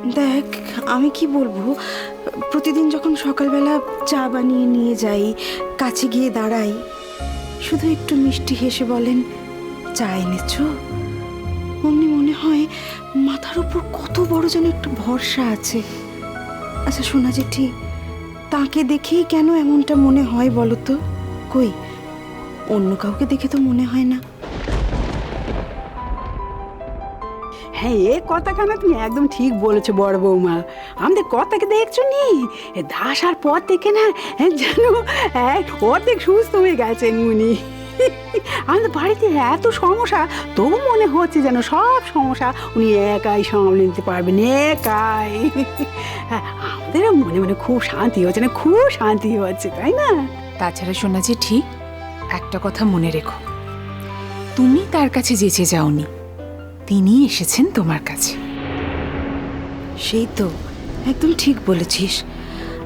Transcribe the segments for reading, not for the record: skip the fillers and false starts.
দেখ, আমি কি বলবো, প্রতিদিন যখন সকালবেলা চা বানিয়ে নিয়ে যাই, কাছে গিয়ে দাঁড়াই, শুধু একটু মিষ্টি হেসে বলেন চা এনেছো, অমনি মনে হয় মাথার উপর কত বড় যেন একটা ভরসা আছে। আচ্ছা সোনা জেঠি, তাকে দেখেই কেন এমনটা মনে হয় বলো তো? কই অন্য কাউকে দেখে তো মনে হয় না। হ্যাঁ, এ কথাখানা তুমি একদম ঠিক বলেছো বড় বৌমা। আমাদের কথাকে দেখছো নি, দাস আর পর থেকে না যেন অর্ধেক সুস্থ হয়ে গেছেন উনি। আমাদের বাড়িতে এত সমস্যা, তবু মনে হচ্ছে যেন সব সমস্যা উনি একাই সামলে নিতে পারবেন, একাই। আমাদেরও মনে মনে খুব শান্তি হচ্ছে, না খুব শান্তি হচ্ছে, তাই না? তাছাড়া শোনা যে ঠিক একটা কথা মনে রেখো, তুমি তার কাছে যেচে যাওনি, তিনি এসেছেন তোমার কাছে। সেই তো, একদম ঠিক বলেছিস।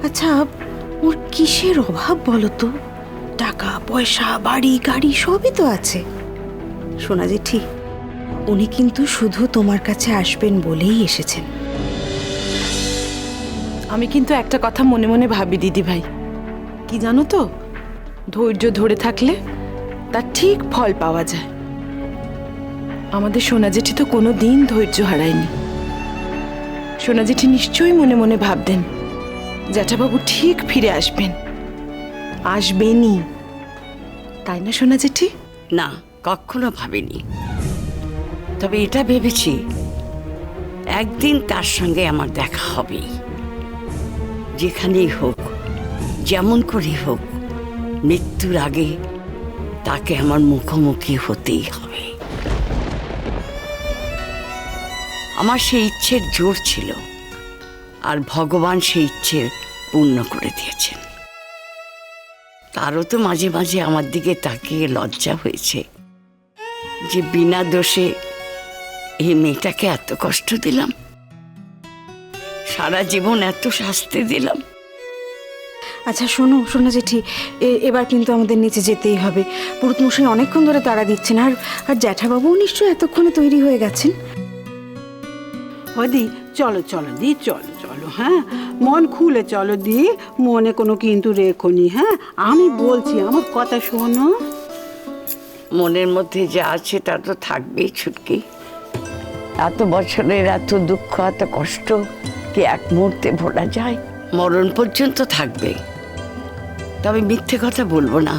আচ্ছা, ওর কিসের অভাব বলো তো? টাকা পয়সা বাড়ি গাড়ি সবই তো আছে। শোনা জেঠি, উনি কিন্তু শুধু তোমার কাছে আসবেন বলেই এসেছেন। আমি কিন্তু একটা কথা মনে মনে ভাবি দিদি ভাই, কি জানো তো, ধৈর্য ধরে থাকলে তার ঠিক ফল পাওয়া যায়। আমাদের সোনা জেঠি তো কোনো দিন ধৈর্য হারায়নি। সোনা জেঠি নিশ্চয়ই মনে মনে ভাবতেন জ্যাঠাবাবু ঠিক ফিরে আসবেন, আসবেনই, তাই না সোনা জেঠি? না, কখনো ভাবিনি। তবে এটা ভেবেছি একদিন তার সঙ্গে আমার দেখা হবেই। যেখানেই হোক, যেমন করে হোক, মৃত্যুর আগে তাকে আমার মুখোমুখি হতেই হবে। আমার সেই ইচ্ছের জোর ছিল, আর ভগবান সেই ইচ্ছের পূর্ণ করে দিয়েছেন। তারও তো মাঝে মাঝে আমার দিকে তাকিয়ে লজ্জা হয়েছে যে বিনা দোষে এই মেয়েটাকে এত কষ্ট দিলাম, সারা জীবন এত শাস্তি দিলাম। আচ্ছা শোনো সোনা জেঠি, এবার কিন্তু আমাদের নিচে যেতেই হবে। পুরুতমশাই অনেকক্ষণ ধরে তাড়া দিচ্ছেন, আর জ্যাঠাবাবুও নিশ্চয়ই এতক্ষণে তৈরি হয়ে গেছেন। দি চলো চলো দি, চলো চলো, হ্যাঁ মন খুলে চলো দি, মনে কোনো কিন্তু রেখো নি। হ্যাঁ, আমি বলছি, আমার কথা শোনো। মনের মধ্যে যা আছে তা তো থাকবেই ছুটকি। এত বছরের এত দুঃখ এত কষ্ট কি এক মুহূর্তে ভোলা যায়? মরণ পর্যন্ত থাকবে। তবে মিথ্যে কথা বলবো না,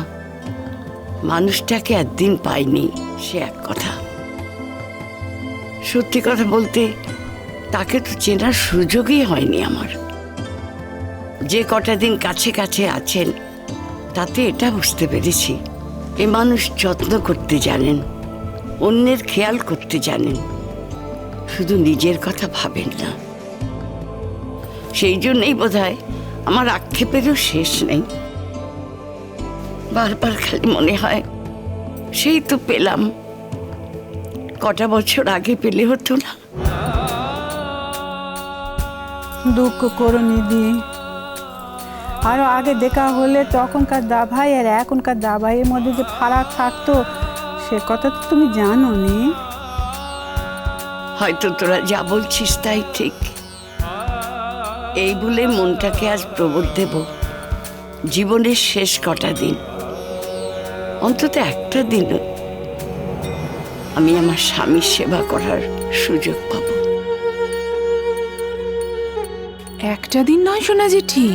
মানুষটাকে একদিন পাইনি সে এক কথা। সত্যি কথা বলতে তাকে তো চেনার সুযোগই হয়নি আমার। যে কটা দিন কাছে কাছে আছেন তাতে এটা বুঝতে পেরেছি, এ মানুষ যত্ন করতে জানেন, অন্যের খেয়াল করতে জানেন, শুধু নিজের কথা ভাবেন না। সেই জন্যই বোধহয় আমার আক্ষেপেরও শেষ নেই। বারবার খালি মনে হয় সেই তো পেলাম, কটা বছর আগে পেলে হতো না? দুঃখ করো নিদি, আরো আগে দেখা হলে তখনকার দাভাই আর এখনকার দাভাইয়ের মধ্যে যে ফারাক থাকতো সে কথা তো তুমি জানো নি। হয়তো তোরা যা বলছিস তাই ঠিক। এই বলে মনটাকে আজ প্রবোধ দেব, জীবনের শেষ কটা দিন, অন্তত একটা দিন আমি আমার স্বামীর সেবা করার সুযোগ পাব। একটা দিন নয় সোনা জেঠি,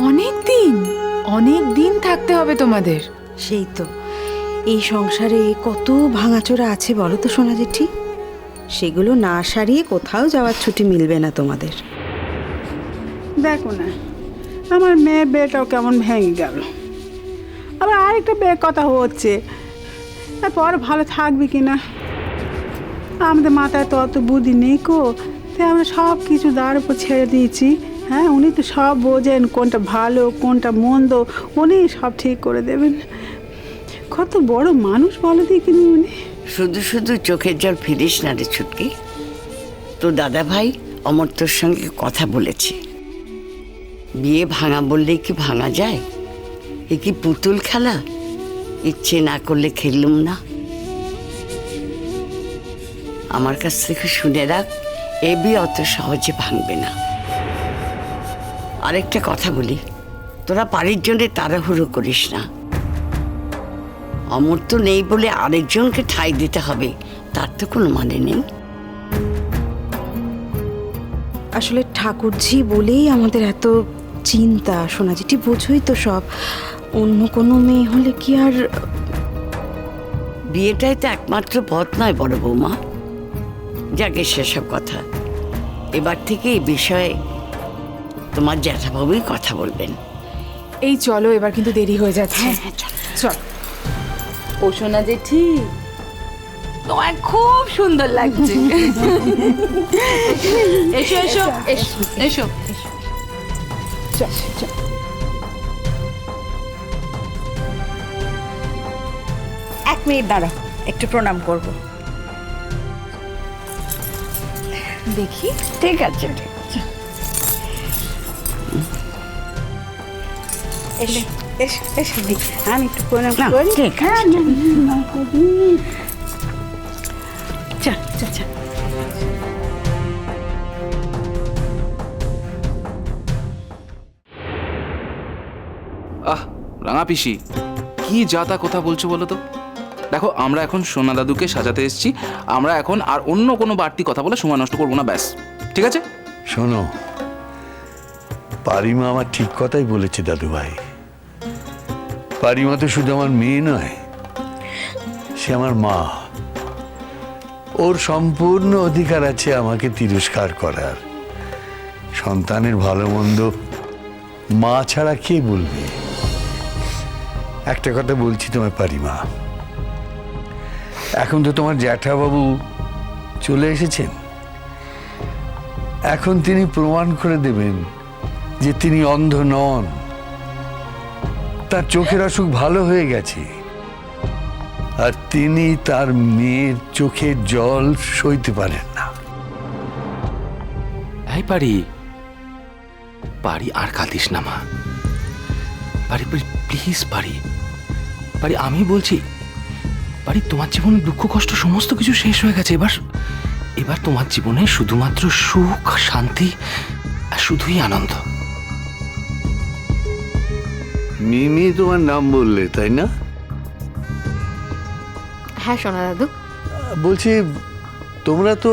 অনেক দিন, অনেক দিন থাকতে হবে তোমাদের। সেই তো, এই সংসারে কত ভাঙাচোরা আছে বলো তো সোনা জেঠি, সেগুলো না সারিয়ে কোথাও যাওয়ার ছুটি মিলবে না তোমাদের। দেখো না, আমার মেয়ে বিয়েটাও কেমন ভেঙে গেল, আবার আরেকটা বিয়ে কথা হচ্ছে, তারপর ভালো থাকবে কিনা। আমাদের মাথায় তো অত বুদ্ধি নেই কো, তাই আমরা সব কিছু দাঁড় উপর ছেড়ে দিয়েছি। হ্যাঁ, উনি তো সব বোঝেন, কোনটা ভালো কোনটা মন্দ উনি সব ঠিক করে দেবেন। কত বড় মানুষ বলো দেখিনি উনি। শুধু শুধু চোখের জল ফিরিস না রে ছুটকি। তো দাদা ভাই অমর্ত্যর সঙ্গে কথা বলেছে, বিয়ে ভাঙা বললেই কি ভাঙা যায়? এ কি পুতুল খেলা? ইচ্ছে না করলে খেললুম না। আমার কাছ থেকে শুনে রাখ, এ বিয়ে অত সহজে ভাঙবে না। আরেকটা কথা বলি, তোরা বাড়ির জন্য তাড়াহুড়ো করিস না। অমর তো নেই বলে আরেকজনকে ঠাঁই দিতে হবে, তার তো কোনো মানে নেই। আসলে ঠাকুরজি বলেই আমাদের এত চিন্তা। সোনা যেটি বোঝোই তো সব। অন্য কোনো মেয়ে হলে কি আর। বিয়েটাই তো একমাত্র পথ নয় বড় বৌমা। যাকে সেসব কথা, এবার থেকে এই বিষয়ে তোমার জ্যাঠাবাবুই কথা বলবেন। এই চলো, এবার কিন্তু দেরি হয়ে যাচ্ছে। চল। ও সোনা জেঠি, তোমায় খুব সুন্দর লাগছে। এসো এসো এসো এসো। এক মিনিট দাঁড়া, একটু প্রণাম করব। দেখি। ঠিক আছে, ঠিক আছে। আমি একটু প্রণাম না, করি। ঠিক আছে। চল চল চল। রাঙা পিসি, কি যা তা কথা বলছো বলো তো? দেখো, আমরা এখন সোনা দাদুকে সাজাতে এসেছি। আমরা এখন আর অন্য কোনো বাড়তি কথা বলে সময় নষ্ট করবো না, ব্যাস। ঠিক আছে? শোনো, পারিমা আমার ঠিক কথাই বলেছে দাদু ভাই। পারিমা তো শুধু আমার মেয়ে নয়, সে আমার মা। ওর সম্পূর্ণ অধিকার আছে আমাকে তিরস্কার করার। সন্তানের ভালো মন্দ মা ছাড়া কে বলবে? একটা কথা বলছি তোমায় পারিমা, এখন তো তোমার জ্যাঠাবাবু চলে এসেছেন। এখন তিনি প্রমাণ করে দেবেন যে তিনি অন্ধ নন, তার চোখের অসুখ ভালো হয়ে গেছে, আর তিনি তার মেয়ের চোখের জল সইতে পারেন না। এই পারি পারি, আর কাঁদিস না মা। পারি পারি, প্লিজ পারি পারি, আমি বলছি পারি, তোমার জীবনে দুঃখ কষ্ট সমস্ত কিছু শেষ হয়ে গেছে। এবার তোমার জীবনে শুধুমাত্র সুখ, শান্তি আর শুধুই আনন্দ। মিমি তোমার নাম বললে, তাই না? হ্যাঁ সোনা দাদু। বলছি, তোমরা তো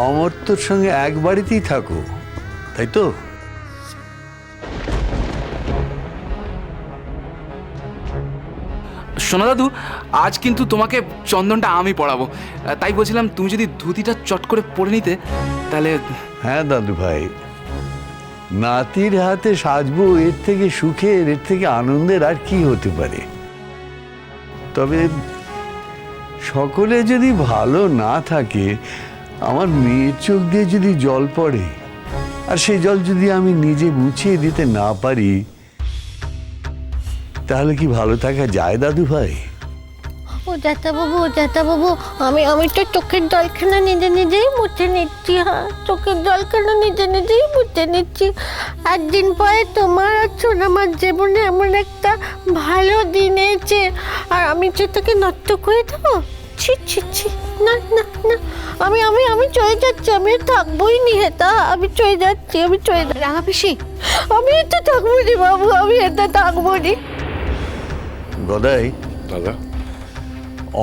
অমর্ত্যর সঙ্গে এক বাড়িতেই থাকো, তাই তো? সোনা দাদু, আজ কিন্তু তোমাকে চন্দনটা আমি পড়াবো। তাই বলছিলাম, তুমি যদি ধুতিটা চট করে পরে নিতে তাহলে। হ্যাঁ দাদু ভাই, নাতির হাতে সাজবো, এর থেকে সুখের, এর থেকে আনন্দের আর কি হতে পারে? তবে সকলে যদি ভালো না থাকে, আমার মেয়ের চোখ দিয়ে যদি জল পড়ে, আর সেই জল যদি আমি নিজে মুছিয়ে দিতে না পারি, তাহলে কি ভালো থাকা যায় দাদু ভাই? ও জ্যাঠাবাবু, আমি তো চোখের জলখানা নিজে নিজেই মুছে নিচ্ছি। হ্যাঁ, চোখের জলখানা নিজে নিজেই মুছে নিচ্ছি। একদিন পরে তোমার আর সোনামার জীবনে এমন একটা ভালো দিন এসেছে, আর আমি সেটাকে নষ্ট করে দেবো? ছি ছি ছি, না না না, আমি চলে যাচ্ছি। আমি আর থাকবোই নি হেতা, আমি চলে যাচ্ছি। রাঙা পিসি, আমি এটা থাকবো নি বাবু, আমি এটা থাকবো নি। গদাই, দাদা,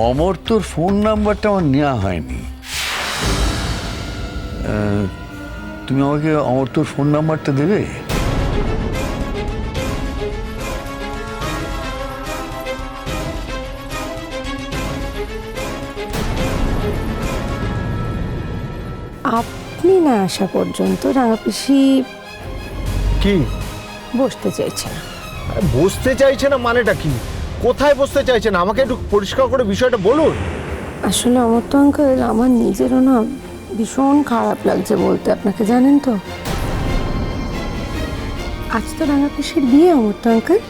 অমর্ত্যর ফোন নাম্বারটা আমার নেওয়া হয়নি। তুমি আমাকে অমর্ত্যর ফোন নাম্বারটা দেবে? আপনি না আসা পর্যন্ত রাঙাপিসি কি বসতে চাইছে না। বসতে চাইছে না মানেটা কি? কোথায় বসতে চাইছেন? আমাকে একটু পরিষ্কার করে বিষয়টা বলুন। আসলে অমর্ত্য আঙ্কেল, আমার নিজেরও না ভীষণ খারাপ লাগছে বলতে, আপনাকে জানেন তো। আজ তো রাঙাপিসির বিয়ে অমর্ত্য আঙ্কেল।